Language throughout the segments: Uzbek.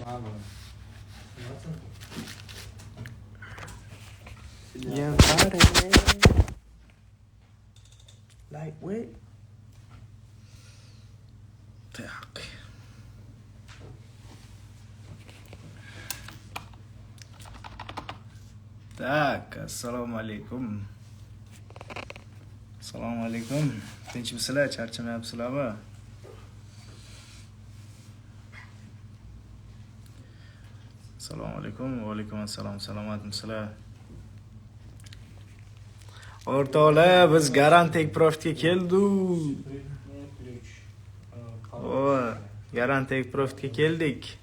Your body lightweight. Так. Так, assalomu alaykum. Assalomu alaykum. Tinchmisizlar, charchamayapsizlarmi? Assalomu alaykum. Va alaykum assalom. Salomatmisizlar? O'rtoqlar, biz Garant Tekprofitga keldik. Garant Tekprofitga keldik.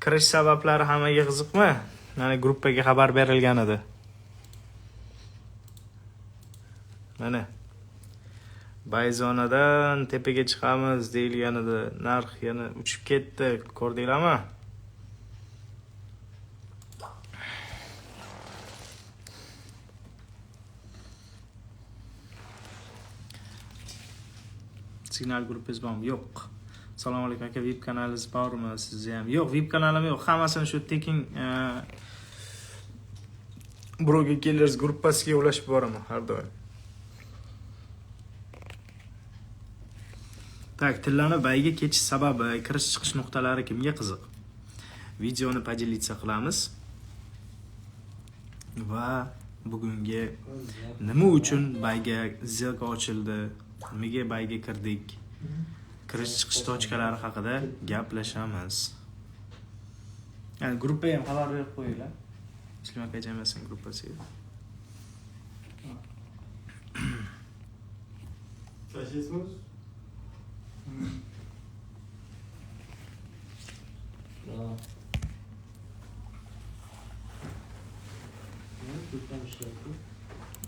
Kirish sabablari hammaga qiziqmi? Mana gruppaga xabar berilgan edi. Mana Bayzonadan tepaga chiqamiz deyilganida narx yana uchib ketdi. Ko'rdinglarmi? Signal gruppangiz bormi? Yo'q. Assalomu alaykum aka, VIP kanalingiz bormi? Sizda ham? Yo'q, VIP kanalim yo'q. Hammasini shu tekin Broker Killers gruppasiga ulashib boraman har doim. Tak, tillani bayga ketish sababi, kirish chiqish nuqtalari kimga qiziq? Videoni поделиться qilamiz. Va bugungi nima uchun bayga zilka ochildi? Nimaga bayga kirdik? Kirish chiqish tochkalari haqida gaplashamiz. Yani gruppaga ham xabar berib qo'yinglar. Muslim aka jamiyasining gruppasiga. Faşizmus?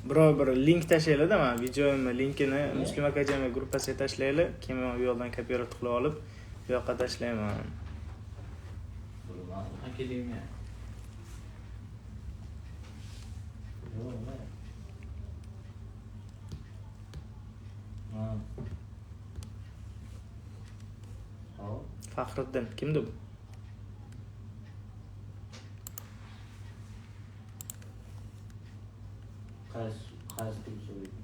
Bir link tashlaylar-da, mana videomning linkini Muslim aka jamiya gruppasiga tashlaylar. Kim u yo'ldan kopyurat qilib olib, bu yoqqa tashlayman. Akademiya. Faxriddin kimdi bu? Qaysi pul so'raymiz?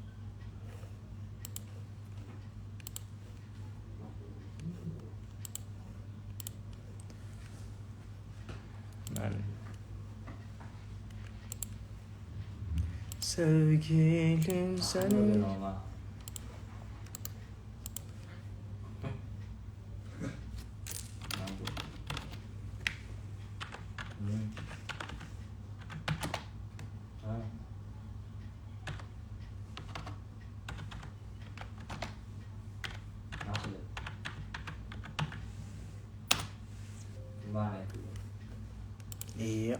Sevgilim senin. Iya.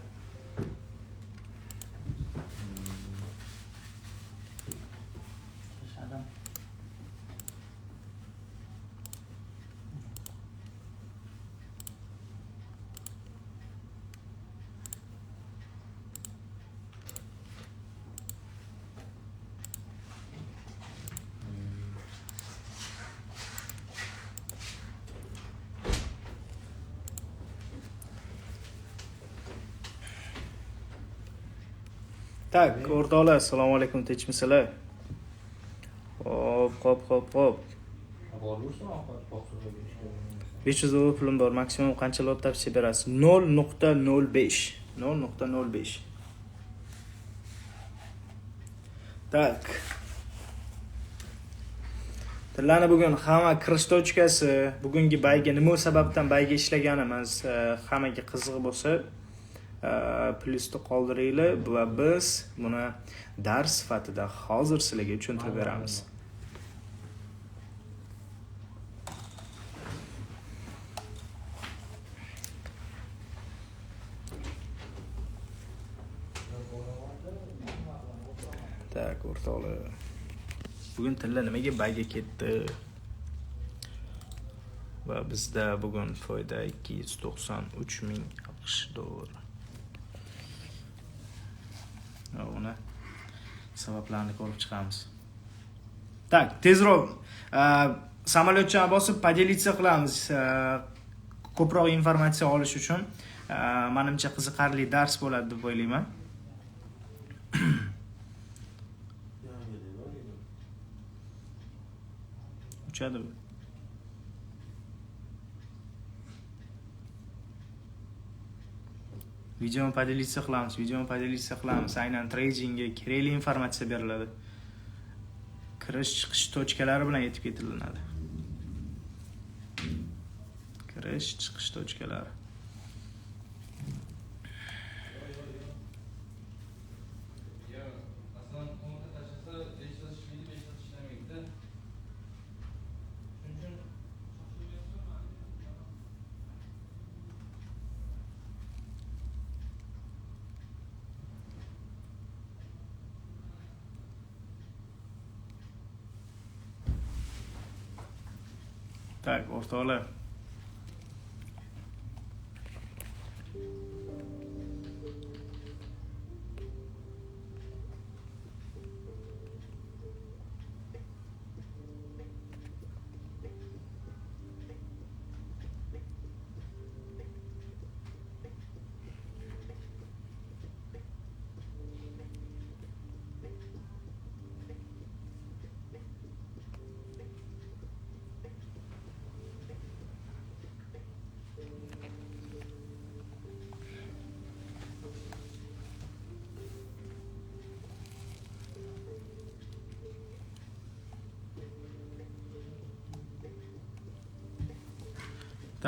Tak, o'rtoqlar, assalomu alaykum, tinchmisizlar? Hop. 500 dollar pulim bor. Maksimum qancha lot tavsiya berasiz? 0.05. 0.05. Tak. Tillarni bugun hamma kirish tochkasi, bugungi bayga nima sababdan bayga ishlaganimiz hammaga qiziq bo'lsa, plyusni qoldiringlar va biz buni dars sifatida hozir sizlarga tushuntirib beramiz. Tak, o'rtoqlar. Bugun tilla nimaga bayga ketdi? Va bizda bugun foyda 293,000 AQSh dollar. Uni sabablarini ko'rib chiqamiz. Tak, tezroq samolyotchani bosib поделиться qilamiz. Ko'proq informatsiya olish uchun menimcha qiziqarli dars bo'ladi deb o'ylayman. Uchadi bu. Videoni поделиться qilamiz. Aynan tradingga kerakli informatsiya beriladi. Kirish chiqish точкалari bilan yetib ketilinadi. Kirish chiqish точкалari. Так, o'rtoqlar.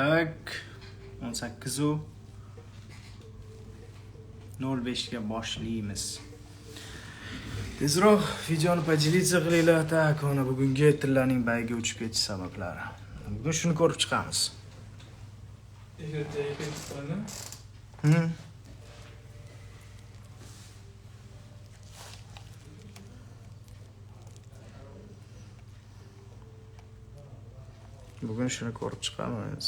Tak 18:05 ga boshlaymiz. Tezroq videoni поделиться qilinglar. Tak, mana bugungi tillarning bayga uchib ketish sabablari. Bugun shuni ko'rib chiqamiz. Bugun shuni ko'rib chiqamiz.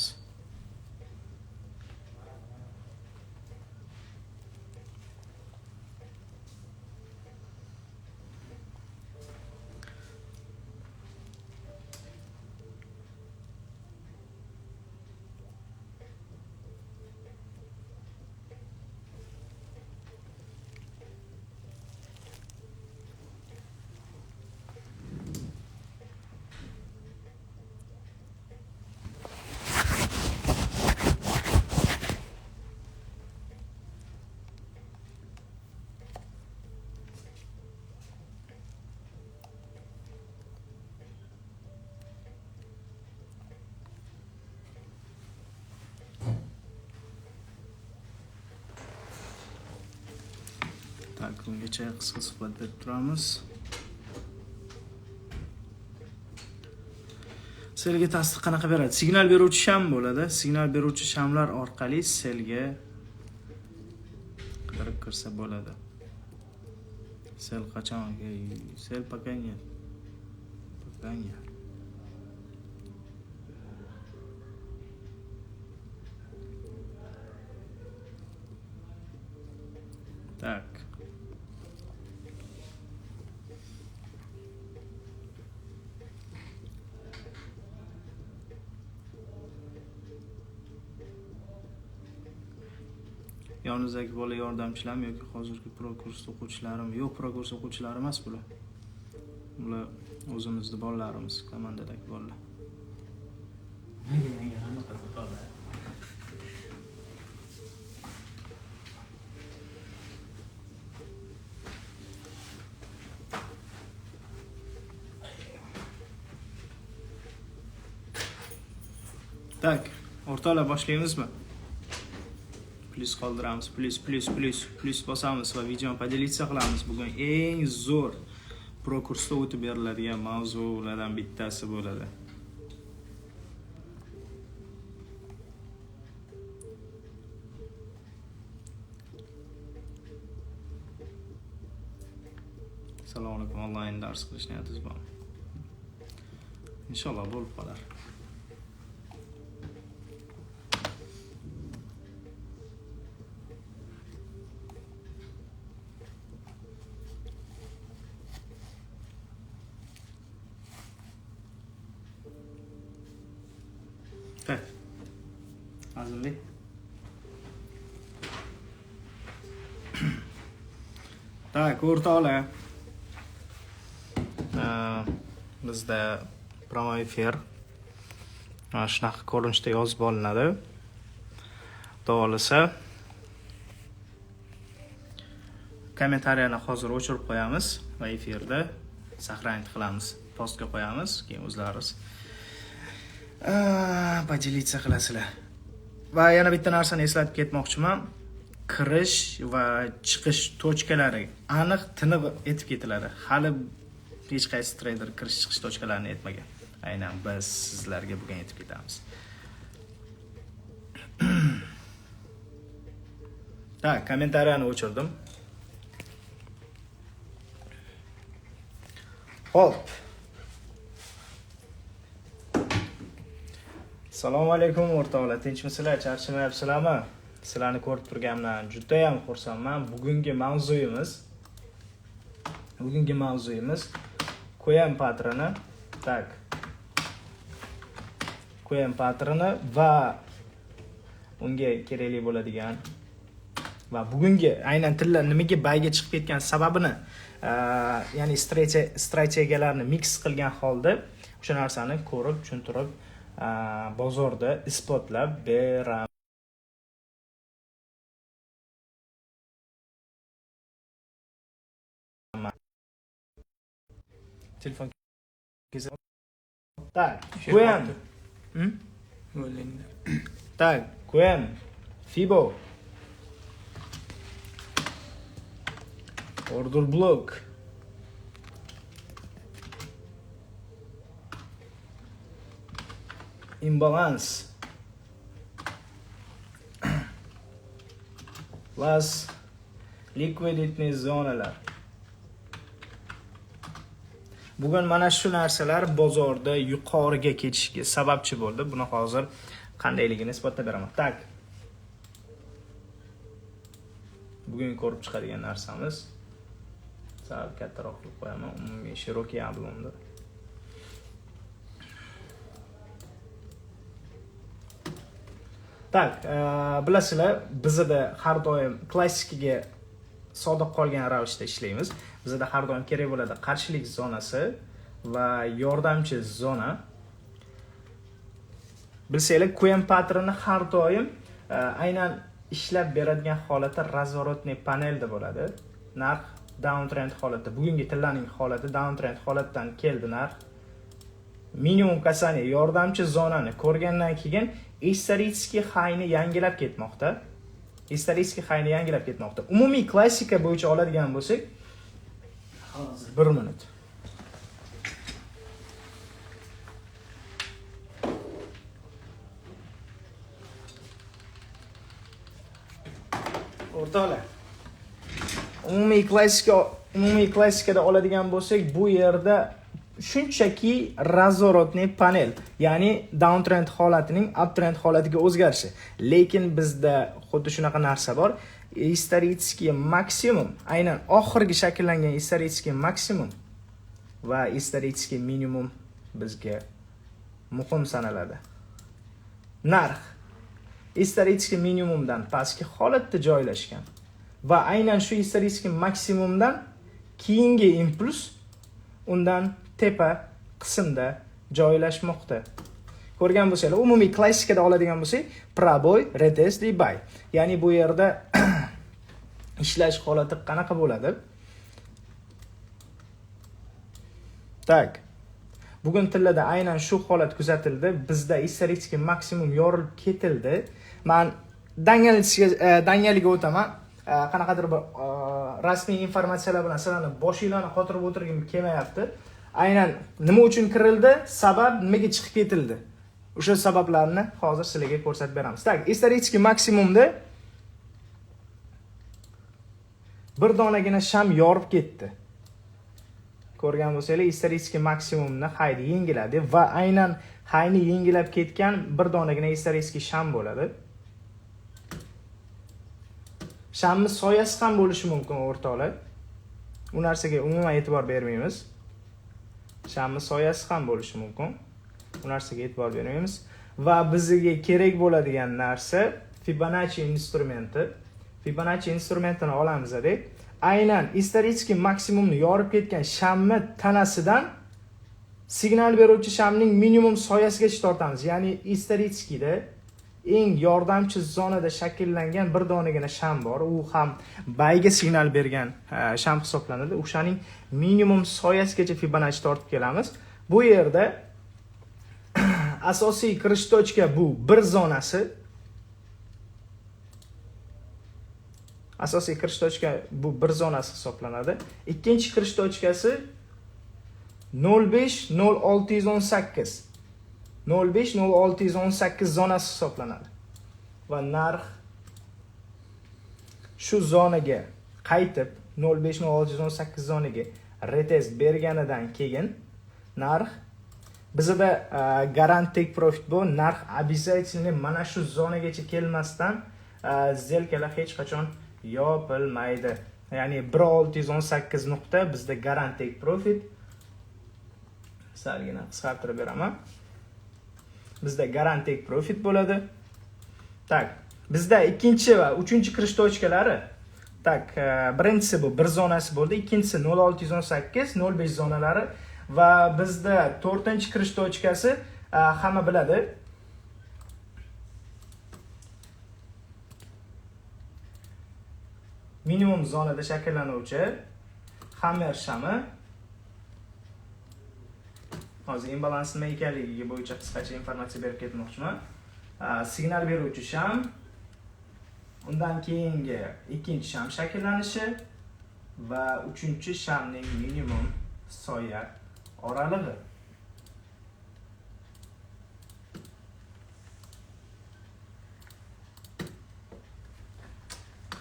Tak, bungacha qisqa suhbat berib turamiz. Selga tasdiq qanaqa beradi? Signal beruvchi sham bo'ladi. Signal beruvchi shamlar orqali selga kirib kirsa bo'ladi. Sel qachon? Sel pakanya. Tak. Yonizdagi bola yordamchilarmi yoki hozirgi prokurs o'quvchilarimi? Yo'q, prokurs o'quvchilari emas bular. Bular o'zimizning bolalarimiz, komandadagi bolalar. Tak, o'rtoqlar boshlaymizmi? Plus qoldiramiz, plus bosamiz va videoni поделиться qilamiz. Bugun eng zo'r prokursda o'tib beriladigan mavzulardan bittasi bo'ladi. Assalomu alaykum, onlayn dars qilish niyatingiz bormi? Inshaalloh bo'lib qolar. Azimlik. Tak, o'rtoqlar. Bizda promo efir mana shunaqa ko'rinishda yozib olinadi. To'g'risi kommentariyani hozir o'chirib qo'yamiz va efirda saqlanib qilamiz. Postga qo'yamiz, keyin o'zlaringiz podelиться qilasizlar. Va yana bitta narsani eslatib ketmoqchiman. Kirish va chiqish tochkalari aniq tiniq etib ketiladi. Hali hech qaysi trader kirish chiqish tochkalarini aytmagan. Aynan biz sizlarga bugun aytib ketamiz. Tak, kommentariyani o'chirdim. Hop. Assalomu alaykum o'rtoqlar, tinchmisizlar? Charchamayapsizlarmi? Sizlarni ko'rib turganimdan juda ham xursandman. Bugungi mavzuyimiz Queen patroni. Tak. Queen patroni va unga kerakli bo'ladigan va bugungi aynan tillar nimaga bayga chiqib ketgan sababini, ya'ni strategiyalarni mix qilgan holda o'sha narsani ko'rib, tushuntirib, bozorda isbotlab beraman. Telefon tak, Queen. Tak, Queen. Fibo. Order block. Imbalance. Plus liquidity zonalar. Bugun mana shu narsalar bozorda yuqoriga ketishiga sababchi bo'ldi. Buni hozir qandayligini isbotlab beraman. Tak. Bugun ko'rib chiqadigan narsamiz sal kattaroq qilib qo'yaman. Umumiy shirokий объемda. Tak, bilasizlar, bizda har doim klassikaga sodiq qolgan ravishda ishlaymiz. Bizda har doim kerak bo'ladi qarshilik zonasi va yordamchi zona. Bilsanglar, Queen patroni har doim aynan ishlab beradigan holati razворотный panelda bo'ladi. Narx downtrend holatda, bugungi tillarning holati downtrend holatdan keldi narx. Minimum kasani yordamchi zonani ko'rgandan keyin исторический highni yangilab ketmoqda. Umumiy klassika bo'yicha oladigan bo'lsak, hozir 1 minut. O'rtoqlar, umumiy klassikada oladigan bo'lsak, bu yerda shunchaki razворотный panel, ya'ni downtrend holatining uptrend holatiga o'zgarishi. Lekin bizda xuddi shunaqa narsa bor. Исторический maksimum, aynan oxirgi shakllangan исторический maksimum va исторический minimum bizga muhim sanaladi. Narx исторический minimumdan pastki holatda joylashgan va aynan shu исторический maksimumdan keyingi impuls undan tepa qismda joylashmoqda. Ko'rgan bo'lsanglar, umumiy klassikada oladigan bo'lsak, proboy, retest, buy. Ya'ni bu yerda ishlash holati qanaqa bo'ladi? Tak. Bugun tillarda aynan shu holat kuzatildi. Bizda исторический maksimum yorilib ketildi. Men Danielga o'taman. Qanaqadir bir rasmiy informatsiyalar bilan sizlarni boshinglarni qotirib o'tirgim kelmayapti. Aynan nima uchun kirildi, sabab nimaga chiqib ketildi. O'sha sabablarni hozir sizlarga ko'rsatib beramiz. Tak, исторический maksimumda bir donagina sham yorib ketdi. Ko'rgan bo'lsanglar, исторический maksimumni hayni yengiladi va aynan hayni yengilab ketgan bir donagina исторический sham bo'ladi. Shamni soyasi ham bo'lishi mumkin o'rtoqlar. Bu narsaga umuman e'tibor bermaymiz. Shamni soyasi ham bo'lishi mumkin. Bu narsaga e'tibor bermaymiz. va bizga kerak bo'ladigan narsa Fibonacci instrumenti. Fibonacci instrumentini olamiz deb, aynan исторический maksimumni yorib ketgan shamni tanasidan signal beruvchi shamning minimum soyasigacha tortamiz. Ya'ni историческийda eng yordamchi zonada shakllangan bir donagina sham bor. U ham bayga signal bergan sham hisoblanadi. O'shaning minimum soyasigacha Fibonacci tortib kelamiz. Bu yerda asosiy kirish tochka bu bir zonasi. Asosiy kirish tochka bu bir zonasi hisoblanadi. Ikkinchi kirish tochkasi 0,5,0618. 0,5,0618 zonasi hisoblanadi. Va narx shu zonaga qaytib 0,5,0618 zonaga retest berganidan keyin narx bizda garant take profit bu. Narx обязательно mana shu zonagacha kelmasdan zelkalar hech qachon yopilmaydi. Ya'ni 1,618 nuqta bizda garant take profit. Salgina qisqartirib beraman. Bizda garant take profit bo'ladi. Tak, bizda ikkinchi va uchinchi kirish tochkalari. Tak, birinchisi bu bir zonasi bo'ldi, ikkinchisi 0,618, 0,5 zonalari va bizda to'rtinchi kirish tochkasi hamma biladi. Minimum zonada shakllanuvchi Hammer shami. Hozir imbalans nima ekanligi bo'yicha qisqacha informatsiya berib ketmoqchiman. Signal beruvchi sham, undan keyingi ikkinchi sham shakllanishi va uchinchi shamning minimum soya oralig'i.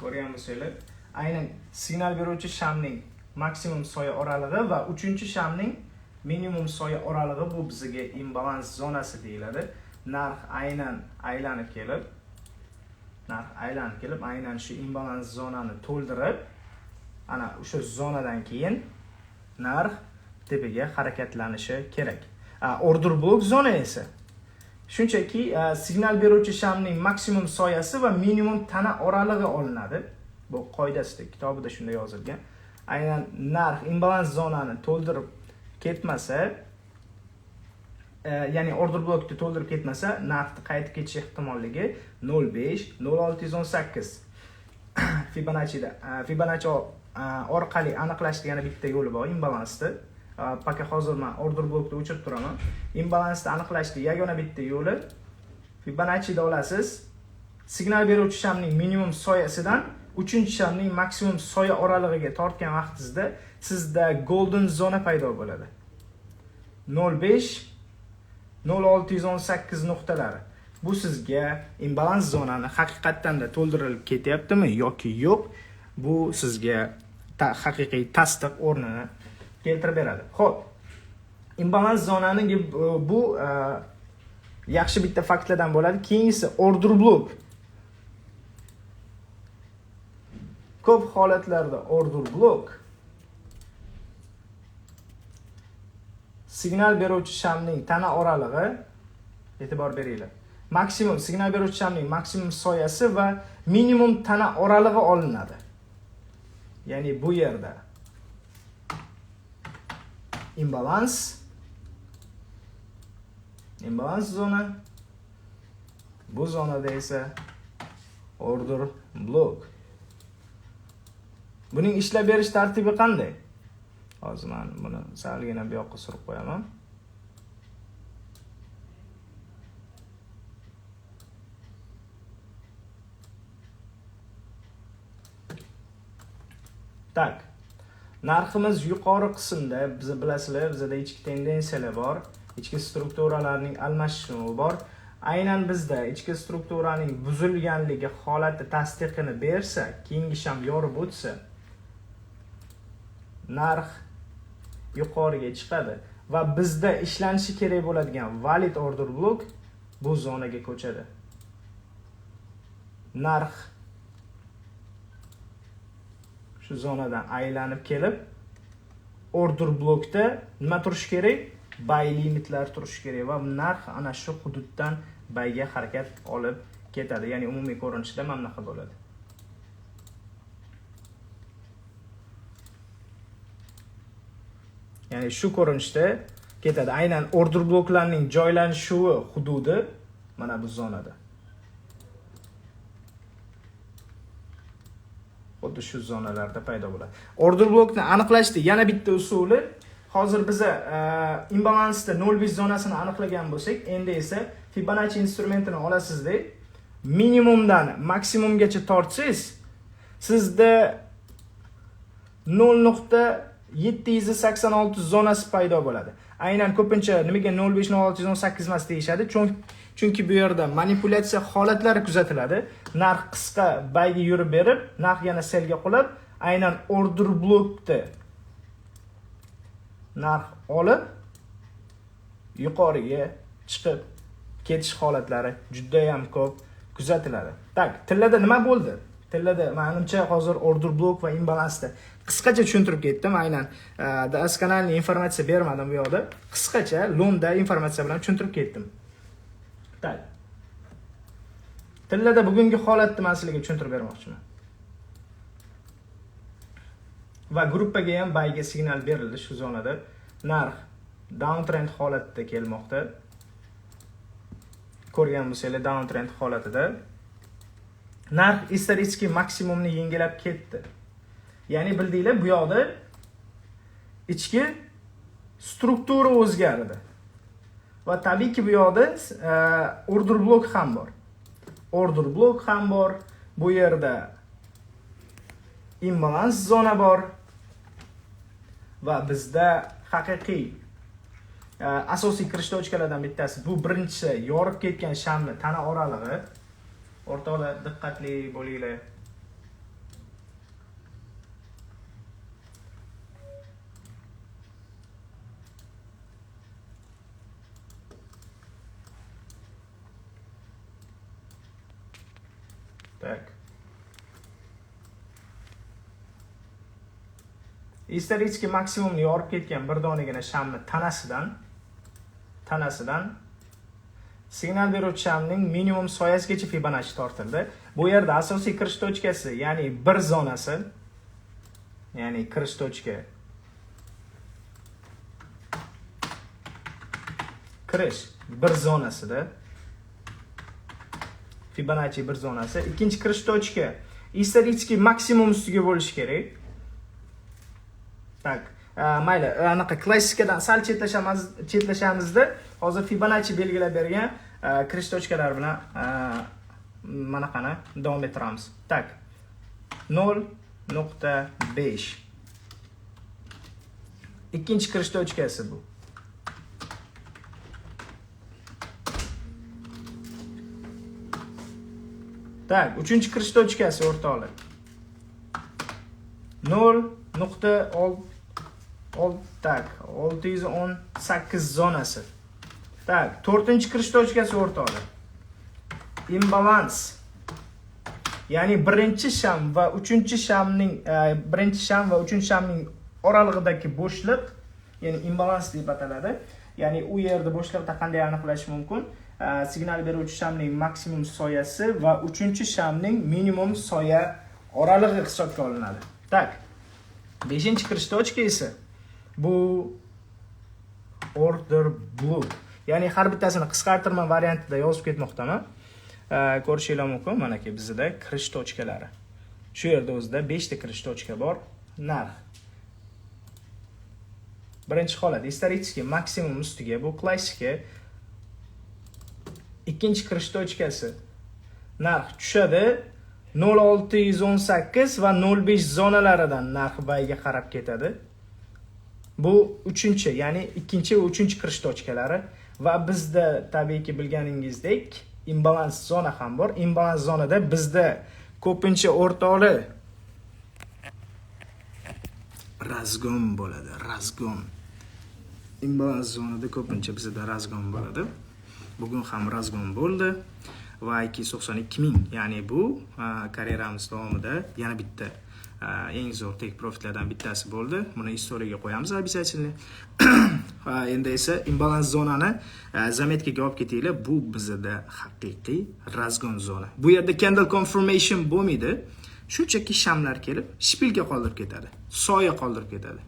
Ko'rgan bo'lsanglar, aynan signal beruvchi shamning maksimum soya oralig'i va uchinchi shamning minimum soya oralig'i bu bizga imbalans zonasi deyiladi. Narx aynan aylanib kelib, aynan shu imbalans zonani to'ldirib, ana o'sha zonadan keyin narx tepaga harakatlanishi kerak. Order block zona esa shunchaki signal beruvchi shamning maksimum soyasi va minimum tana oralig'i olinadi. Bu qoidasida, kitobida shunday yozilgan. Aynan narx imbalans zonani to'ldirib ketmasa, ya'ni order blockni to'ldirib ketmasa, narxni qaytib ketish ehtimolligi 0,5,0618. Fibonacci orqali aniqlashning yana bitta yo'li bor imbalansni. Paka hozir men order blockni o'chirib turaman. Imbalansni aniqlashning yagona bitta yo'li Fibonacci'da olasiz. Signal beruvchi shamning minimum soyasidan uchinchi shamning maksimum soya oralig'iga tortgan vaqtingizda sizda golden zona paydo bo'ladi. 0,5,0618 nuqtalari. Bu sizga imbalans zonani haqiqatdan da to'ldirilib ketyaptimi yoki yo'q, bu sizga haqiqiy tasdiq o'rnini keltirib beradi. Xo'p, imbalans zonani bu yaxshi bitta faktlardan bo'ladi. Keyingisi order block. Ko'p holatlarda order block signal beruvchi shamning tana oralig'i, e'tibor beringlar. Maksimum signal beruvchi shamning maksimum soyasi va minimum tana oralig'i olinadi. Ya'ni bu yerda imbalans zona, bu zonada esa order block. Buning ishlab berish tartibi qanday? Hozir men buni salgina bu yoqqa surib qo'yaman. Tak. Narximiz yuqori qismda, biz bilasizlar, bizda ichki tendensiyalar bor, ichki strukturalarning almashinuvi bor. Aynan bizda ichki strukturaning buzilganligi holati tasdiqini bersa, keyingi sham yorib o'tsa, narx yuqoriga chiqadi va bizda ishlanishi kerak bo'ladigan valid order block bu zonaga ko'chadi. Narx shu zonadan aylanib kelib, order blockda nima turish kerak? Buy limitlar turish kerak va narx ana shu hududdan bayga harakat olib ketadi. Ya'ni umumiy ko'rinishda mana bunaqa bo'ladi. Ya'ni shu ko'rinishda ketadi. Aynan order bloklarning joylanishuvi hududi mana bu zonada. Xuddi shu zonalarda paydo bo'ladi. Order blokni aniqlashning yana bitta usuli, hozir biz imbalansda 0,5 zonasini aniqlagan bo'lsak, endi esa Fibonacci instrumentini olasizda, minimumdan maksimumgacha tortsangiz, sizda 0.786 zonasi paydo bo'ladi. Aynan ko'pincha nimaga 0.5-0.618 emas deyishadi? Chunki bu yerda manipulyatsiya holatlari kuzatiladi. Narx qisqa bayga yurib berib, narx yana selga qulab, aynan order blokda narx olib yuqoriga chiqib ketish holatlari juda ham ko'p kuzatiladi. Tak, tillada nima bo'ldi? Tillada menimcha hozir order blok va imbalansda qisqacha tushuntirib ketdim. Aynan DS kanalining informatsiya bermadim bu yoqda. Qisqacha lo'nda informatsiya bilan tushuntirib ketdim. Tak. Tillada bugungi holatni men sizlarga tushuntirib bermoqchiman. Va gruppaga ham bayga signal berildi shu zonada. Narx downtrend holatida kelmoqda. Ko'rgan bo'lsanglar downtrend holatida narx historiskiy maksimumni yengilab ketdi. Ya'ni bildinglar, bu yoqda ichki struktura o'zgardi. Va tabiiyki bu yoqda order blok ham bor. Order blok ham bor. Bu yerda imbalans zona bor. Va bizda haqiqiy asosiy kirish tochkalaridan bittasi bu birinchisi yorib ketgan shamni tana oralig'i. O'rtoqlar diqqatli bo'linglar. Tak. Historiskiy maksimumni yorib ketgan bir donagina shamni tanasidan signal beruvchi shamning minimum soyasigacha Fibonacci tortildi. Bu yerda asosiy kirish tochkasi, ya'ni bir zonasi, ya'ni kirish tochka, kirish bir zonasida Fibonacci bir zonasi, ikkinchi kirish tochka historiskiy maksimum ustiga bo'lishi kerak. Tak, mayli, anaqa klassikadan sal chetlashamizda hozir Fibonacci belgilab bergan kirish tochkalari bilan manaqani davom ettiramiz. Tak. 0.5. Ikkinchi kirish tochkasi bu. Tak, uchinchi kirish tochkasi o'rtoqlar. 618 zonasi. Tak, to'rtinchi kirish tochkasi o'rtoqlar. Imbalans. Ya'ni birinchi sham va uchinchi shamning oralig'idagi bo'shliq, ya'ni imbalans deb ataladi. Ya'ni u yerda bo'shliqda qanday aniqlash mumkin? Signal beruvchi shamning maksimum soyasi va uchinchi shamning minimum soya oralig'i hisobga olinadi. Tak. 5-kirish tochka esa bu order block. Ya'ni har bittasini qisqartirma variantida yozib ketmoqdaman. Ko'rishingiz mumkin. Mana ki bizda kirish tochkalari. Shu yerda o'zida 5 ta kirish tochka bor. Narx. Birinchi holat historiskiy maksimum ustiga, bu klassika. Ikkinchi kirish tochkasi. Narx tushadi. 0.618 va 0.5 zonalaridan narx bayga qarab ketadi. Bu uchinchi, ya'ni ikkinchi va uchinchi kirish tochkalari va bizda tabiiyki bilganingizdek imbalans zona ham bor. Imbalans zonada bizda ko'pincha o'rtoqli razgon bo'ladi, razgon. Imbalans zonada ko'pincha bizda razgon bo'ladi. Bugun ham razgon bo'ldi. Va 292 ming, ya'ni bu karyeramiz davomida yana bitta eng zo'r take profitlardan bittasi bo'ldi. Buni historiyaga qo'yamiz обязательно. Endi esa imbalans zonani zametkaga olib ketaylik. Bu bizda haqiqiy razgon zona. Bu yerda candle confirmation bo'lmaydi. Shunchaki shamlar kelib, shpilga qoldirib ketadi. Soya qoldirib ketadi.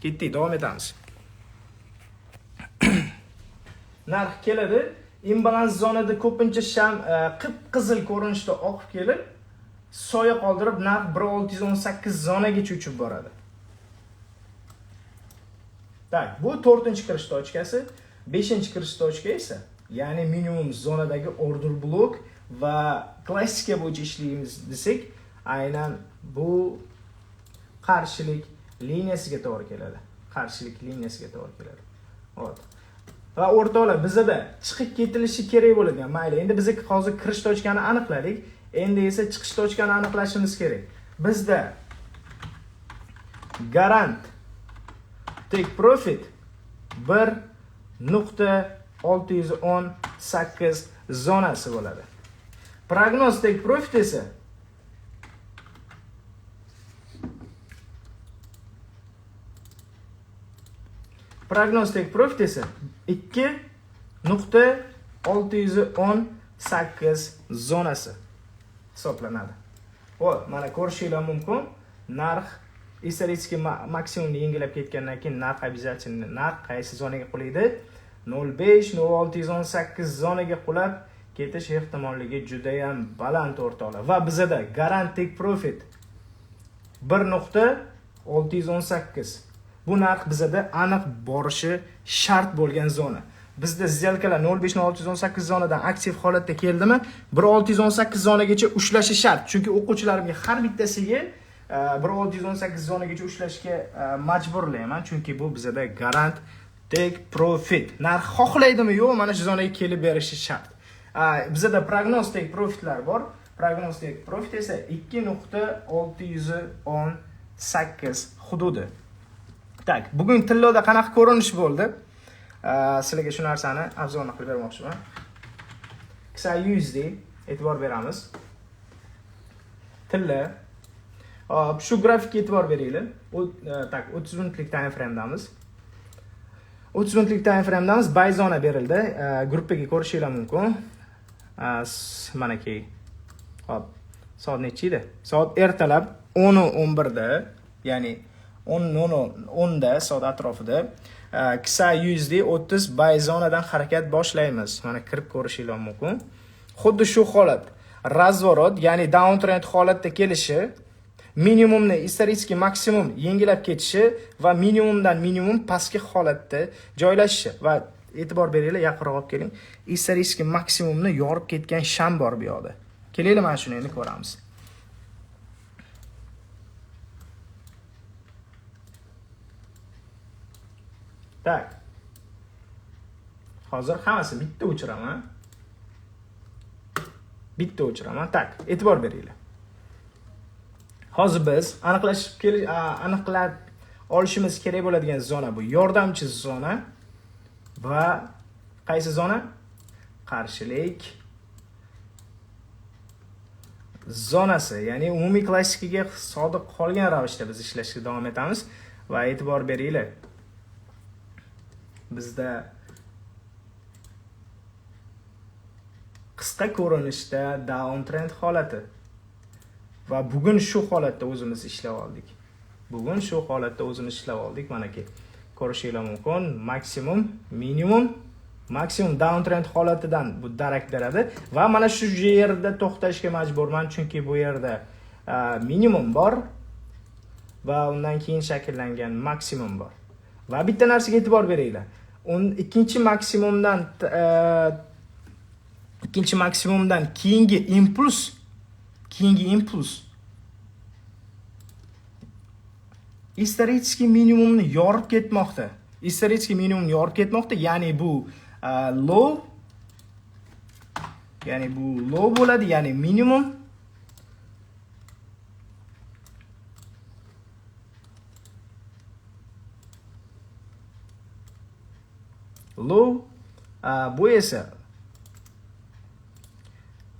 Ketdik, davom etamiz. Narx keladi. Imbalans zonada ko'pincha sham qip-qizil ko'rinishda oqib kelib, soya qoldirib, narx 1618 zonagacha uchib boradi. Tak, bu 4-kirish tochkasi, 5-kirish tochka esa, ya'ni minimum zonadagi order blok va klassika bo'yicha ishlaymiz desak, aynan bu qarshilik liniyasiga to'g'ri keladi. Qarshilik liniyasiga to'g'ri keladi. Xo'p. Va o'rtoqlar, bizda chiqib ketilishi kerak bo'lgan. Mayli, endi biz hozir kirish tochkani aniqladik. Endi esa chiqish tochkani aniqlashimiz kerak. Bizda garant take profit 1.618 zonasi bo'ladi. Prognoz take profit esa Prognostik profit esa 2.618 zonasi hisoblanadi. Xo'p, mana ko'rishinglar mumkin. Narx исторический maksimumni yengilab ketgandan keyin narx обязательно narx qaysi zonaga qulaydi? 0.5-0.618 zonaga qulab ketish ehtimolligi juda ham baland o'rtoqlar. Va bizda garant take profit 1.618. Bu narx bizda aniq borishi shart bo'lgan zona. Bizda zelkalar 0.5-0.618 zonadan aktiv holatda keldimi, 1.618 zonagacha ushlashi shart. Chunki o'quvchilarimga har bittasiga 1.618 zonagacha ushlashga majburlayman, chunki bu bizda garant take profit. Narx xohlaydimi yo'q, mana shu zonaga kelib berishi shart. Bizda prognoz take profitlar bor. Prognoz take profit esa 2.618 hududi. Tak, bugun tilloda qanaqa ko'rinish bo'ldi? Sizlarga shu narsani obzorni qilib bermoqchiman. XAUSD e'tibor beramiz. Tilla. Shu grafikka e'tibor beringlar. Tak, 30 minutlik time frame'damiz. 30 minutlik time frame'damiz. Buy zona berildi. Gruppaga ko'rishinglar mumkin. Mana ki. Hop. Soat necha edi? Soat ertalab 10:11 da, ya'ni 10:10 soat atrofida XAUSD 30 buy zonadan harakat boshlaymiz. Mana kirib ko'rishinglar mumkin. Xuddi shu holat, razvorot, ya'ni downtrend holatda kelishi, minimumni исторический maksimum yengilab ketishi va minimumdan minimum pastki holatda joylashishi. Va e'tibor beringlar, yaqinroq olib keling. Исторический maksimumni yorib ketgan sham bor bu yoqda. Kelinglar, mana shuni endi ko'ramiz. Tak. Hozir hammasi bitta o'chiraman. Tak, e'tibor beringlar. Hozir biz aniqlab olishimiz kerak bo'ladigan zona bu. Yordamchi zona va qaysi zona? Qarshilik zonasi, ya'ni umumiy klassikaga sodiq qolgan ravishda biz ishlashga davom etamiz va e'tibor beringlar. Bizda qisqa ko'rinishda downtrend holati va bugun shu holatda o'zimiz ishlab oldik. Mana ki ko'rishinglar mumkin. Maksimum downtrend holatidan bu darak beradi va mana shu yerda to'xtashga majburman, chunki bu yerda minimum bor va undan keyin shakllangan maksimum bor. Va bitta narsaga e'tibor beringlar. Ikkinchi maksimumdan keyingi impuls исторический minimumni yorib ketmoqda. Ya'ni bu low bo'ladi, ya'ni minimum low, bu esa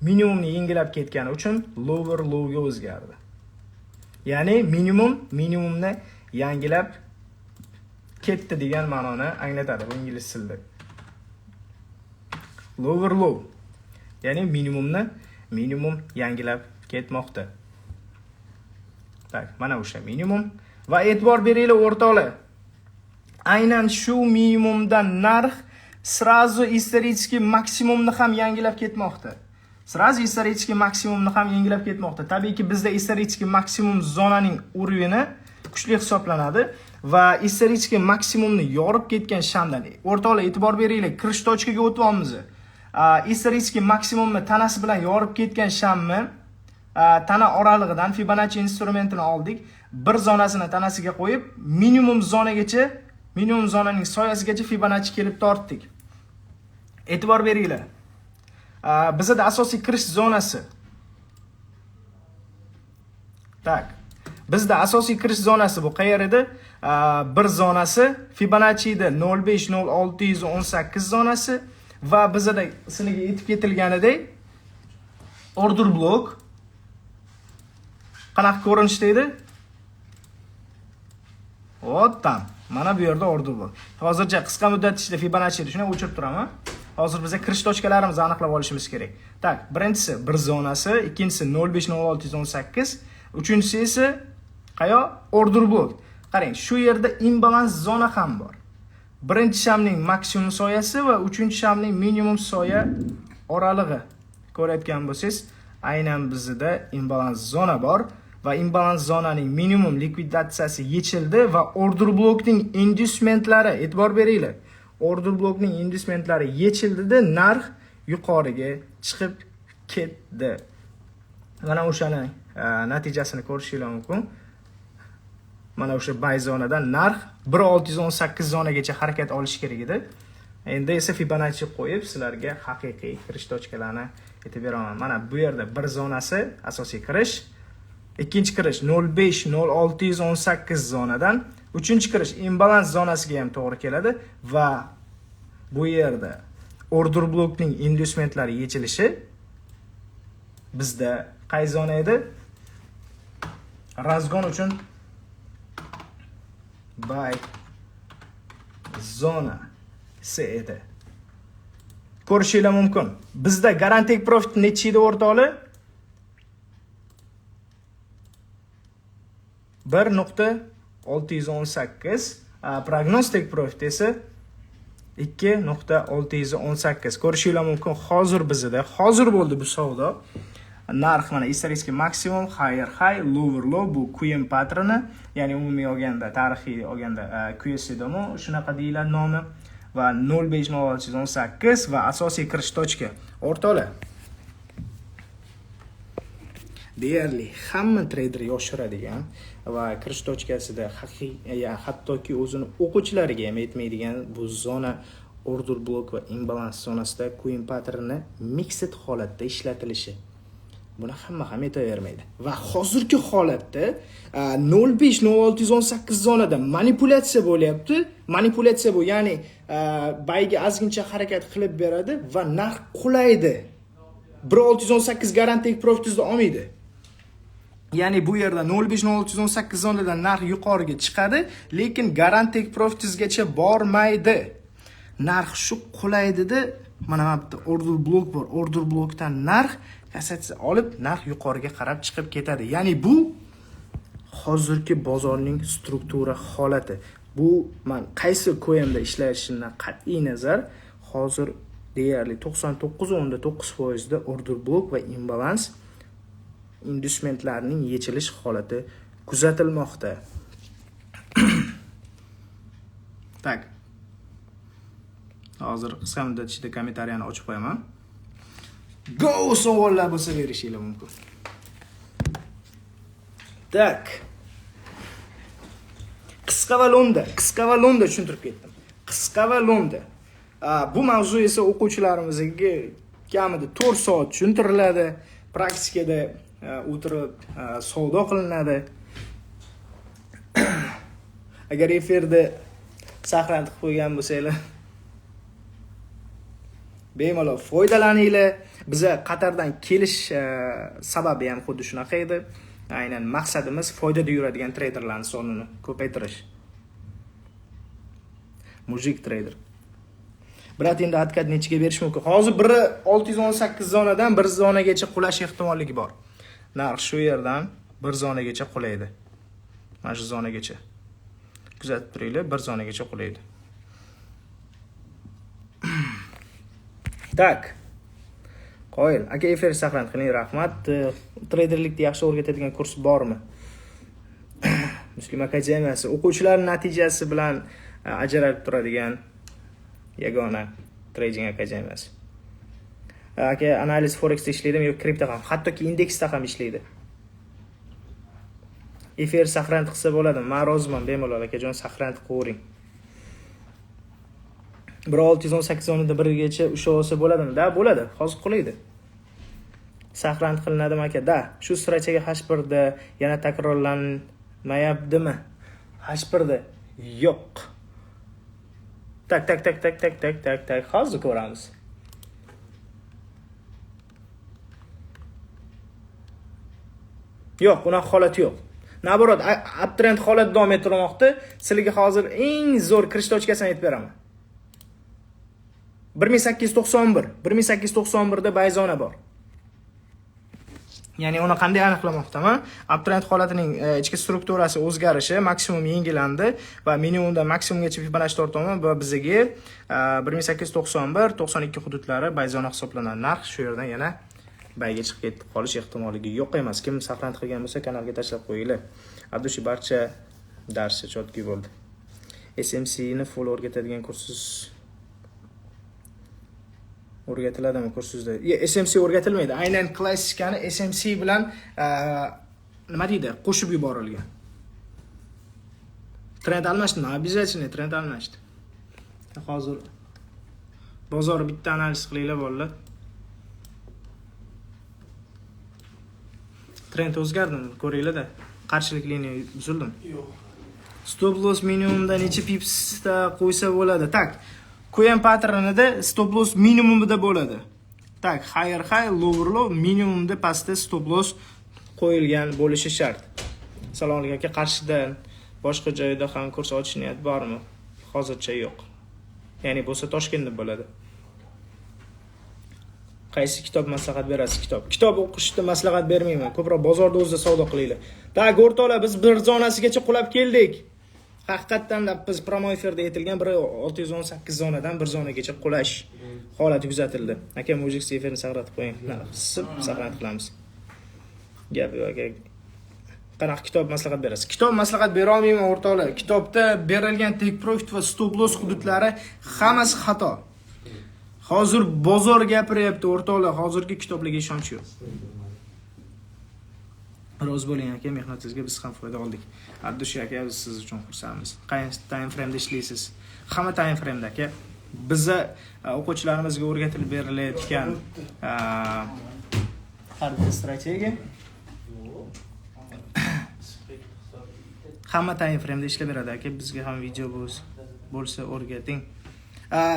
minimumni yengilab ketgani uchun lower lowga o'zgardi. Ya'ni minimumni yangilab ketdi degan ma'noni anglatadi bu ingliz tilida. Lower low. Ya'ni minimum yangilab ketmoqda. Tak, mana o'sha minimum va e'tibor beringlar o'rtoqlar. Aynan shu minimumdan narx srazu исторический maksimumni ham yangilab ketmoqda. Tabiiyki bizda исторический maksimum zonaning urovini kuchli hisoblanadi va исторический maksimumni yorib ketgan shamdan o'rtoqlar e'tibor beringlar, kirish tochkaga o'tyapmiz. Исторический maksimumni tanasi bilan yorib ketgan shamni tana oralig'idan Fibonacci instrumentini oldik. Bir zonasini tanasiga qo'yib, minimum zonaning soyasigacha Fibonacci kelib tortdik. E'tibor beringlar. Bizda asosiy kirish zonasi. Tak. Bizda asosiy kirish zonasi bu qayer edi? Bir zonasi Fibonacci'da 0,5-0,618 zonasi va bizda siniga yetib ketilganidek order blok qanaqa ko'rinishda edi? O'ttam. Mana bu yerda order blok. Hozircha qisqa muddat ichida Fibonacci'ni shuni o'chirib turaman. Hozir biza kirish tochkalarimizni aniqlab olishimiz kerak. Tak, birinchisi bir zonasi, ikkinchisi 0,5-0,618, uchinchisi esa qayo? Order blok. Qarang, shu yerda imbalans zona ham bor. Birinchi shamning maksimum soyasi va uchinchi shamning minimum soya oralig'i. Ko'rayotgan bo'lsangiz, aynan bizda imbalans zona bor va imbalans zonaning minimum likvidatsiyasi yechildi va order blokning inducementlari, e'tibor beringlar. Order blokning inducementlari yechildida narx yuqoriga chiqib ketdi. Mana o'shani natijasini ko'rishingiz mumkin. Mana o'sha buy zonadan narx 1,618 zonagacha harakat olish kerak edi. Endi esa Fibonacci qo'yib sizlarga haqiqiy kirish tochkalarini aytib beraman. Mana bu yerda bir zonasi asosiy kirish, ikkinchi kirish 0,5-0,618 zonadan, uchinchi kirish imbalans zonasiga ham to'g'ri keladi va bu yerda order blokning inducementlari yechilishi bizda qay zona edi? Razgon uchun buy zona edi. Ko'rishingiz mumkin. Bizda garantic profit necha edi o'rtoqlar? 1,618, prognostic profit esa 2,618. Ko'rishingiz mumkin. Hozir bo'ldi bu savdo. Narx mana исторический maksimum, higher high, lower low bu QM patroni, ya'ni umumiy olganda, tarixiy olganda QSDmi, shunaqa deyiladi nomi va 0,5-0,618 va asosiy kirish tochka. O'rtoqlar, deyarli hamma trader yoshiradigan va kirish tochkasida hattoki o'zini o'quvchilariga ham aytmaydigan bu zona order block va imbalans zonasida QM patroni mixed holatda ishlatilishi. Buni hamma ham aytavermaydi. Va hozirgi holatda 0,5-0,618 zonada manipulyatsiya bo'lyapti. Manipulyatsiya bu, ya'ni bayga ozgincha harakat qilib beradi va narx qulaydi. 1,618 garantic profitni olmaydi. Ya'ni bu yerda 0,5-0,618 zonadan narx yuqoriga chiqadi, lekin garantic profitgacha bormaydi. Narx shu qulaydi-da, mana bu yerda order blok bor. Order blokdan narx kassatsiya olib, narx yuqoriga qarab chiqib ketadi. Ya'ni bu hozirgi bozorning struktura holati. Bu men qaysi ko'yimda ishlashimdan qat'iy nazar, hozir deyarli 99.9% da order blok va imbalans inducementlarning yechilish holati kuzatilmoqda. Tak. Hozir qisqa muddat ichida kommentariyani ochib qo'yaman. Go savollar bo'lsa berishingiz mumkin. Tak. Qisqa va lo'nda tushuntirib ketdim. Qisqa va lo'nda. Bu mavzu esa o'quvchilarimizga kamida 4 soat tushuntiriladi. Praktikada o'tirib savdo qilinadi. Agar efirda saqlanib qo'ygan bo'lsanglar, bemalol foydalaninglar. Biza Qatardan kelish sababi ham xuddi shunaqa edi. Aynan maqsadimiz foydada yuradigan treyderlarning sonini ko'paytirish. Mujik trader. Brat, endi откат nechiga berish mumkin? Hozir biri 618 zonadan 1 zonagacha qulash ehtimolligi bor. Narx shu yerdan 1 zonagacha qulaydi. Mana shu zonagacha. Kuzatib turinglar, 1 zonagacha qulaydi. Tak. Qoyil, aka efir saqlanib qiling, rahmat. Treyderlikni yaxshi o'rgatadigan kurs bormi? Muslim akademiyasi o'quvchilar natijasi bilan ajralib turadigan yagona trading akademiyasi. Aka analiz forex ishlaydimi yoki kripto ham, hattoki indeksda ham ishlaydi. Efir saqlanib qilsa bo'ladimi? Men roziman, bemalol akajon saqlanib qo'ying. 1618 zonada birgacha usha olsa bo'ladimi? Da, bo'ladi. Hozir qulaydi. Saqlanib qilinadimi aka? Da, shu strategiya H1da yana takrorlanmayaptimi? H1da yo'q. Tak. Hozir ko'ramiz. Yo'q, unaqa holat yo'q. Naborot, uptrend holat davom ettirmoqda. Sizlarga hozir eng zo'r kirish tochkasini aytib beraman. 1891 da bayzona bor. Ya'ni uni qanday aniqlamoqdaman? Uptrend holatining ichki strukturasi o'zgarishi, maksimum yengilandi va minimumdan maksimumgacha Fibonacci tortaman va bizga 1891-92 hududlari bayzona hisoblanadi. Narx shu yerdan yana bayga chiqib ketib qolish ehtimolligi yo'q emas. Kim saqlanib qilgan bo'lsa, kanalga tashlab qo'yinglar. Abdushi barcha darsi chotki bo'ldi. SMC ni full o'rgatadigan kursiz o'rgatiladimi kursizda? SMC o'rgatilmaydi. Aynan klassikani SMC bilan nima deydi? Qo'shib yuborilgan. Trend almashdimi? Обязательно trend almashdi. Hozir bozor bitta analiz qilinglar bolalar. Trend o'zgardimi? Ko'ringlar-da. Qarshilik liniya buzildimi? Yo'q. Stop loss minimumda necha pipsda qo'ysa bo'ladi? Tak. Qo'yan patternida stop loss minimumida bo'ladi. Tak, higher high, lower low, minimumda pastda stop loss qo'yilgan bo'lishi shart. Salom alaykum aka, Qarshidan boshqa joyda ham kurs ochish niyat bormi? Hozircha yo'q. Ya'ni bo'lsa Toshkentda bo'ladi. Qaysi kitob maslahat berasiz? Kitob o'qishda maslahat bermayman. Ko'proq bozorda o'zida savdo qilinglar. Tak, o'rtoqlar, biz bir zonasigacha qulab keldik. Haqiqatan biz promo efirda aytilgan 618 zonadan 1 zonagacha qulash holati kuzatildi. Aka, Mujik efirni saqlatib qo'ying. Saqlanib qilamiz. Gap yo'q aka. Qanaqa kitob maslahat berasiz? Kitob maslahat bera olmayman o'rtoqlar. Kitobda berilgan take profit va stop loss hududlari hammasi xato. Hozir bozor gapiryapti o'rtoqlar, hozirgi kitoblarga ishonch yo'q. Rozi bo'ling aka, mehnatingizga biz ham foyda oldik. Abdushi aka, biz siz uchun xursandmiz. Qaysi time frame da ishlaysiz? Hamma time frame da aka. Bizni o'quvchilarimizga o'rgatilib berilayotgan har bir strategiya hamma time frame da ishlab beradi aka. Bizga ham video bo'lsa o'rgating.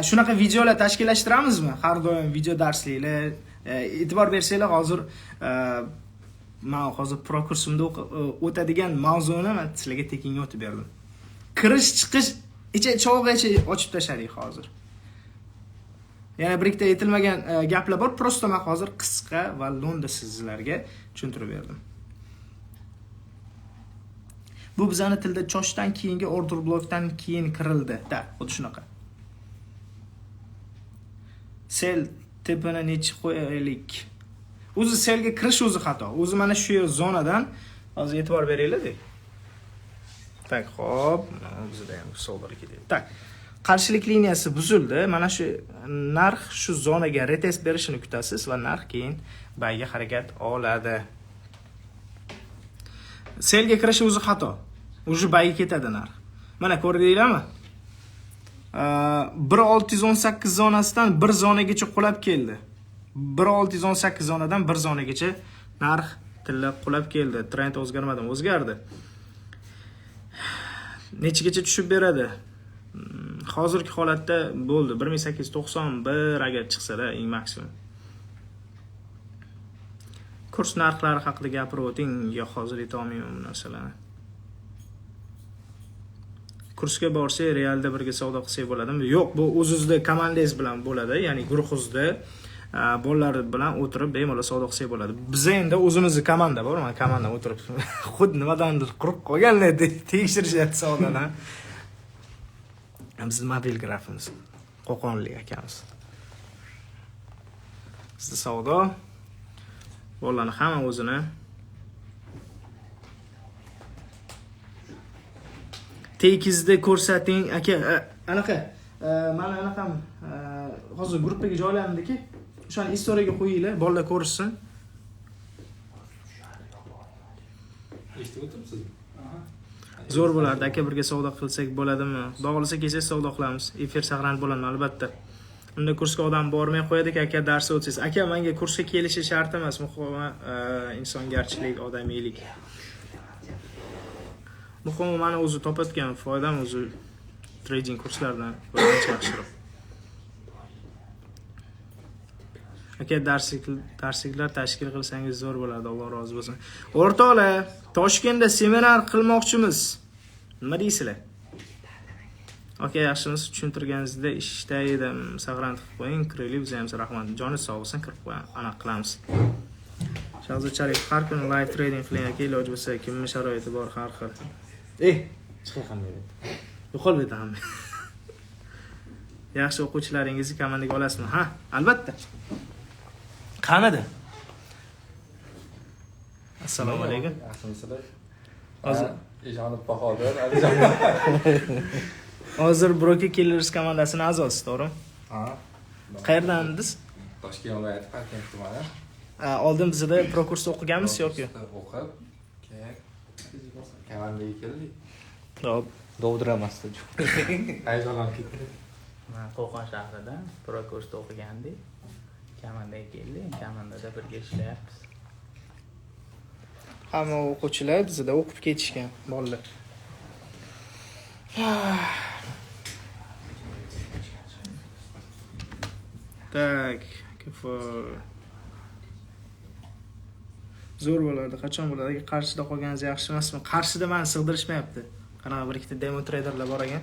Shunaqa videolar tashkillashtiramizmi? Har doim video darsliklar, e'tibor bersanglar, hozir men hozir pro kursimda o'tadigan mavzuni men sizlarga tekinga o'tib berdim. Kirish chiqish chovg'acha ochib tashladik hozir. Yana bir ikkita aytilmagan gaplar bor, prosta men hozir qisqa va lo'nda sizlarga tushuntirib berdim. Bu bizning tilda choshdan keyingi order blokdan keyin kirildi. Da, xuddi shunaqa. Sell tepini necha qo'yaylik? O'zi selga kirish o'zi xato. O'zi mana shu zonadan hozir e'tibor beringlar-da. Tak, xo'p, bizda ham savdolar ketadi. Tak. Qarshilik liniyasi buzildi. Mana shu narx shu zonaga retest berishini kutasiz va narx keyin bayga harakat oladi. Selga kirish o'zi xato. O'zi bayga ketadi narx. Mana ko'rdinglarmi? 1618 zonasidan 1 zonagacha qulab keldi. 1618 zonadan 1 zonagacha narx tilla qulab keldi. Trend o'zgarmadimi? O'zgardi. Nechigacha tushib beradi? Hozirgi holatda bo'ldi 1891 agar chiqsa-da eng maksimum. Kurs narxlari haqida gapirib o'ting, yo hozir ayta olmayman bu narsalarni. Kursga borsak, realda birga savdo qilsak bo'ladimi? Yo'q, bu o'zingizda komandangiz bilan bo'ladi, ya'ni guruhingizda bolalar bilan o'tirib bemalol savdo qilsak bo'ladi. Bizda endi o'zimizning komanda bor, mana komanda o'tirib xuddi nimadandir qurib qolganlar tekshirishyapti savdodan. Biz mobil grafimiz, Qo'qonlik akamiz. Sizda savdo bolalarni hamma o'zini tekizda ko'rsating aka. Anaqa mana anaqam hozir gruppaga joylandiki, o'shani istoriyaga qo'yinglar, bolalar ko'rsin. Eshitib o'tiribsiz? Zo'r bo'lardi aka, birga savdo qilsak bo'ladimi? Xudo xolasa kelsak savdo qilamiz. Efir saqlanib bo'ladi albatta. Unda kursga odam bormay qo'yadik, aka dars o'tsangiz. Aka, menga kursga kelishi shart emas, muhimi insongarchilik, odamiylik. Muhimi mana o'zi topayotgan foydam o'zi trading kurslaridan ancha yaxshiroq. Aka, darsliklar tashkil qilsangiz zo'r bo'lardi, Alloh rozi bo'lsin. O'rtoqlar, Toshkentda seminar qilmoqchimiz. Nima deysizlar? Aka, yaxshimiz, tushuntirganingizda ishda edim. Saqlanib qo'ying, kiraylik, bizga ham rahmat. Joningiz sog' bo'lsin, kirib qo'ying, aniq qilamiz. Shahzodchalik har kuni live trading qiling aka, iloji bo'lsa, kimning sharoiti bor har xil. Chiqaman dedi. Yo'qol betaman. Yaxshi o'quvchilaringizni komandaga olasizmi? Ha, albatta. Qanada? Assalomu alaykum. Yaxshimisizlar? Hozir Eshonov Bahodir, hozir Broker Killers komandasining a'zosiz, to'g'rimi? Ha. Qayerdandingiz? Toshkent viloyati Parkent tumani. Oldin bizda prokursda o'qiganmisiz yoki? O'qib, keyin komandaga keldik. Xo'p. Dovdiramasdi. Hayajonlanib ketdik. Men Qo'qon shahrida prokursda o'qigandik. Komandaga keldik. Komandada birga ishlayapmiz. Hamma o'quvchilar bizda o'qib ketishgan bolalar. Tak, zo'r bo'lardi. Qachon bo'ladi? Qarshida qolganingiz yaxshi emasmi? Qarshida meni sig'dirishmayapti. Qanaqa bir ikkita demo traderlar bor ekan.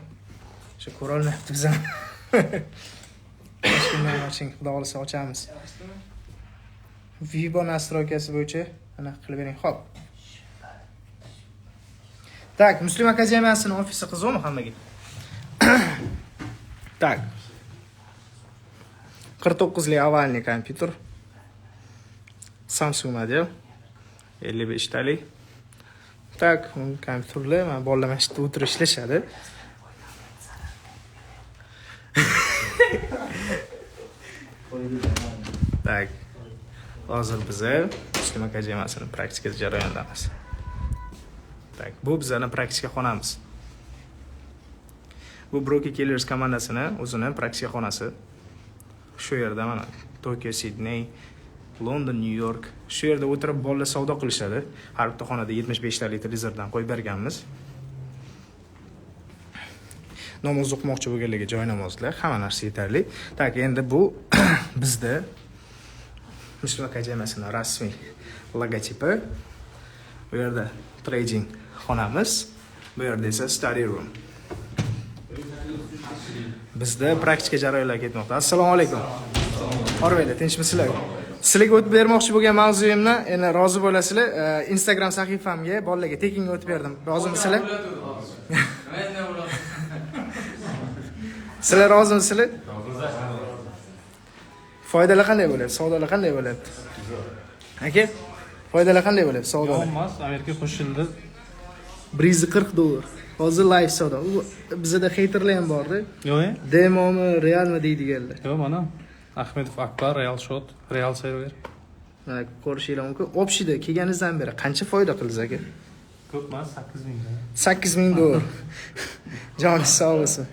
O'sha ko'ra olmayapti bizani. Toshkentdan oching, xudo xolasa ochamiz. Vibo nastroykasi bo'yicha anaqa qilib bering. Xo'p. Tak, Muslim akademiyasining ofisi qiziqmi hammaga? Tak. 49 avalniy kompyuter. Samsung model. 55 talik. Tak, kompyuterlar mana bolalar mana shu o'tirib ishlashadi. Tak. Hozir biz Muslim akademiyasining praktika jarayonidamiz. Tak, bu bizning praktika xonamiz. Bu Broker Killers komandasining o'zining praktika xonasi. Shu yerda mana Tokyo, Sydney, London, New York, shu yerda o'tirib bolalar savdo qilishadi. Har bitta xonada 75 talik televizordan qo'yib berganmiz. Namoz o'qimoqchi bo'lganlarga joy namozlar, hamma narsa yetarli. Tak, endi bu bizda Muslim akademiyasining rasmiy logotipi. Bu yerda trading xonamiz, bu yerda esa study room. Bizda praktika jarayonlar ketmoqda. Assalomu alaykum. Orvaylar, tinchmisizlar? Sizlarga o'tib bermoqchi bo'lgan mavzuyimni, endi rozi bo'lasizlar, Instagram sahifamga bolalarga tekinga o'tib berdim. Rozimisizlar? Sizlar rozimisizlar? Foydalar qanday bo'ladi? Savdolar qanday bo'ladi? Aka, foydalar qanday bo'ladi? Savdolar. Olmaz, Amerika qo'shildi. $140. Hozir live savdo. Bizda haterlar ham bor-da. Yo'q, Demomi, realmi deydiganlar. yo'q, mana Ahmedov Akbar, Real Shot, Real Server. Mana ko'rishinglar mumkin. Opshida kelganingizdan beri qancha foyda qildingiz aka? Ko'p emas, $8,000. Joni sog' bo'lsin.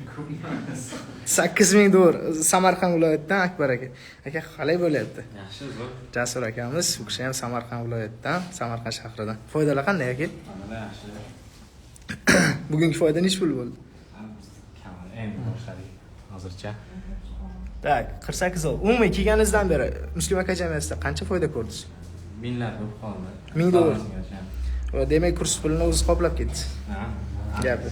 $8,000 Samarqand viloyatidan Akbar aka. Aka, qalay bo'lyapti? Yaxshi, zo'r. Jasur akamiz, u kishi ham Samarqand viloyatidan, Samarqand shahridan. Foydalar qanday aka? Mana yaxshi. Bugungi foyda nech pul bo'ldi? Endi boshladik. Hozircha. Tak, 48 yil. Umumiy kelganingizdan beri Muslim akademiyasida qancha foyda ko'rdingiz? Minglab bo'lib qoldi. $1000. Va demak kurs pulini o'zi qoplab ketdi. Ha. Gapi.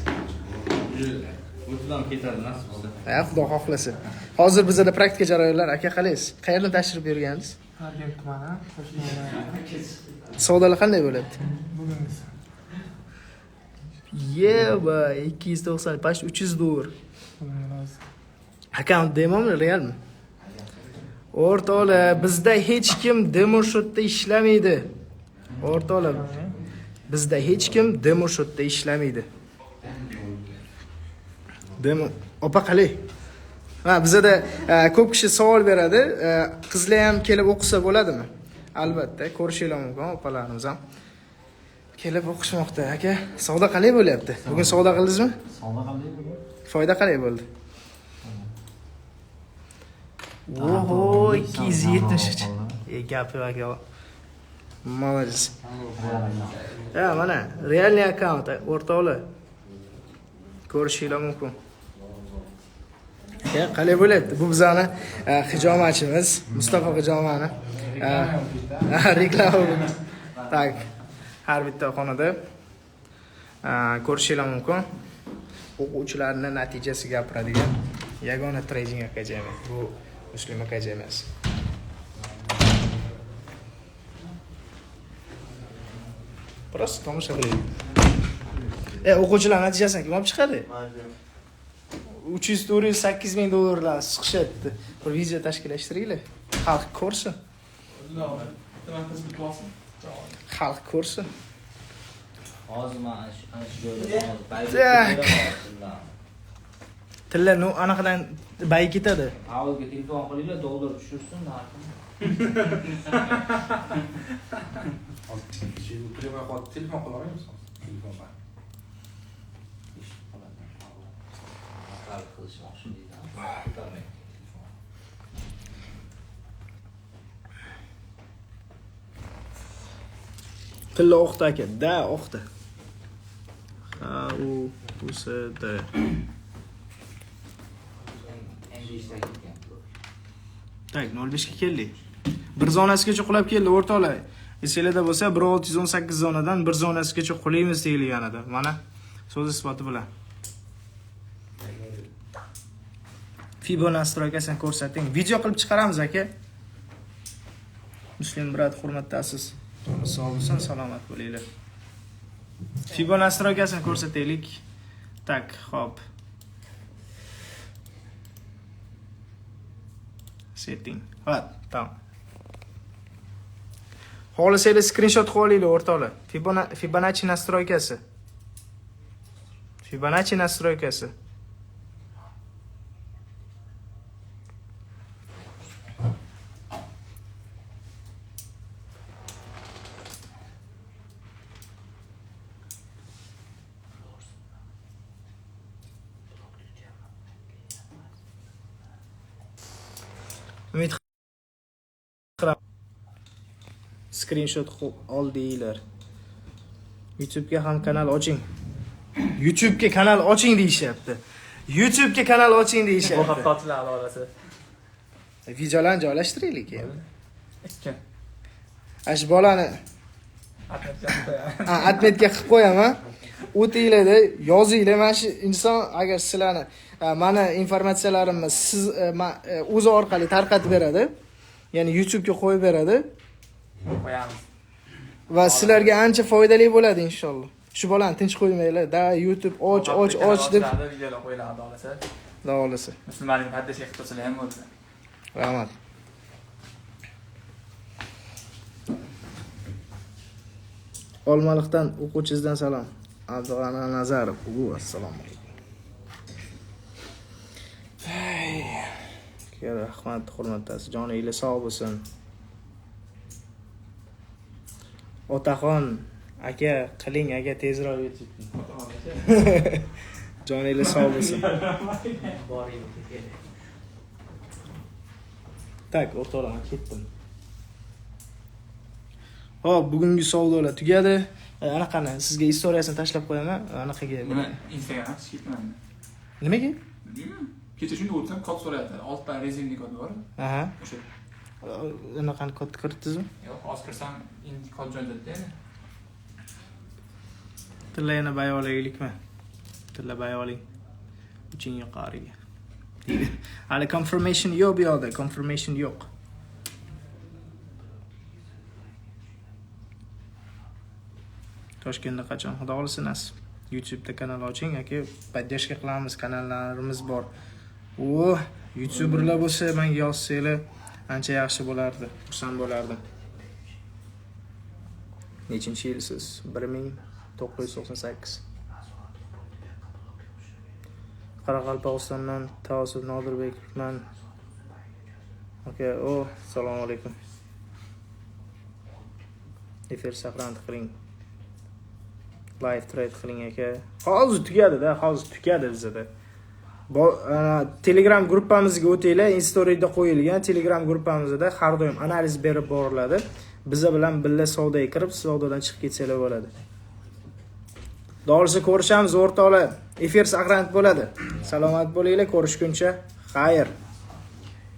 O'tidan ketadi nasib bo'lsa. Ha, Xudo xohlasa. Hozir bizda praktika jarayonlar, aka qalaysiz? Qayerdan tashrif buyurgansiz? Nargel tumani, Toshkent. Savdolar qanday bo'lyapti? Bugungisi. Yeba, 290, past $300. Bugungi Account demomi, realmi? O'rtoqlar, bizda hech kim demo shotda ishlamaydi. O'rtoqlar, bizda hech kim demo shotda ishlamaydi. Demo, opa qalay. Ha, bizda ko'p kishi savol beradi, qizlar ham kelib o'qisa bo'ladimi? Albatta, ko'rishinglar mumkin, opalarimiz ham kelib o'qishmoqda. Aka, savdo qalay bo'lyapti? Bugun savdo qildingizmi? Savdo qanday bo'ldi? Foyda qalay bo'ldi? Oho, 270. Gapi aka. Молодец. Ha, mana realniy akkaunt o'rtoqlar. Ko'rishinglar mumkin. Qalay bo'lyapti? Bu bizani hijomachimiz, Mustafa hijomani. Reklama. Tak. Har bitta xonada ko'rishinglar mumkin. O'quvchilarning natijasi gapiradigan yagona trading akademiya. Bu Muslim akademiyasi. Просто tomosha qiling. O'quvchilar natijasini kim olib chiqadi? 300-8 $8,000 chiqishyapti. Bir video tashkillashtiringlar. Xalq ko'rsin. Xalq ko'rsin. Hozir mana shu joyda Tilla anaqadan bay ketadi. avvalga telefon qilinglar, dollar tushirsin narxini. Telefon qila olmaysiz? Telefon bor. Hal qilishmoqchi deydi. Tilla o'qdi aka, da o'qdi. Ha, u busada. Endi ishga ketgan. Tak, 05 ga keldik. Bir zonasigacha qulab keldi o'rtoqlar. Esinglarda bo'lsa 1618 zonadan bir zonasigacha qulaymiz deyilganida. Mana so'z isboti bilan. Fibo nastroykasini ko'rsating. Video qilib chiqaramiz aka. Muslim brat, hurmatdasiz. Sog' bo'lsin, salomat bo'linglar. Fibo nastroykasini ko'rsataylik. Tak, hop. Setting. Hop, tamam. Xohlasanglar screenshot qilib olinglar o'rtoqlar. Fibonacci nastroykasi. Fibonacci nastroykasi. Umid qilaman screenshot oldinglar. YouTube'ga ham kanal oching. YouTube'ga kanal oching deyishyapti. YouTube'ga kanal oching Bu deyishyapti. haftachilar alolasi. Videolarni joylashtiraylik endi. Ikki. Ash bolani atmetga qilib qo'yaman. O'tinglarda yozinglar. Mana shu inson agar sizlarni mana informatsiyalarimni siz o'zi orqali tarqatib beradi. Ya'ni YouTube'ga qo'yib beradi. Qo'yamiz. Va sizlarga ancha foydali bo'ladi inshaalloh. Shu bolani tinch qo'ymanglar. Da YouTube och deb videolar qo'yiladi olasa. davolasa. Musulmonning haddiga qilib tursalar ham bo'lsa. Rahmat. Olmaliqdan o'quvchisidan salom. Abdug'ani Nazarov. Assalomu alaykum. Rahmat, hurmatdasiz. Joningiz sog' bo'lsin. Otaxon aka qiling, aka tezroq yetib. Joningiz sog' bo'lsin. Tak, o'rtoqlar, ketdim. Hop, bugungi savdolar tugadi. Anaqani sizga istoriyasini tashlab qo'yaman. Anaqaga. Nima Instagram ketmayman. Nimaga? Kecha shunday o'tsam kod so'rayapti. Altdan rezervniy kodi bor. Aha. O'sha Unaqani kod kiritdingizmi? Yo'q, hozir kirsam kod jo'natadi endi. Tilla yana bay olaylikmi? Tilla bay oling. Uching yuqoriga. Hali confirmation yo'q bu yoqda, confirmation yo'q. Toshkentda qachon xudo xolisa nasib. YouTube'da kanal oching aka, podдержка qilamiz, kanallarimiz bor. YouTuberlar bo'lsa, menga yozsanglar ancha yaxshi bo'lardi. Xursand bo'lardim. Nechinchi yilsiz? 1998. Qoraqalpog'istondan Tavsif Nodirbekman. Aka, assalomu alaykum. Efir saqlanib qiling. Live trade qiling aka. Hozir tugadi bizda. Telegram gruppamizga o'tinglar, Instastory'da qo'yilgan Telegram gruppamizda har doim analiz berib boriladi. Biza bilan birga savdoga kirib, savdodan chiqib ketsanglar bo'ladi. Doğrusu ko'rishamiz o'rtoqlar. Efir saqlanib bo'ladi. Salomat bo'linglar, ko'rishguncha. Xayr.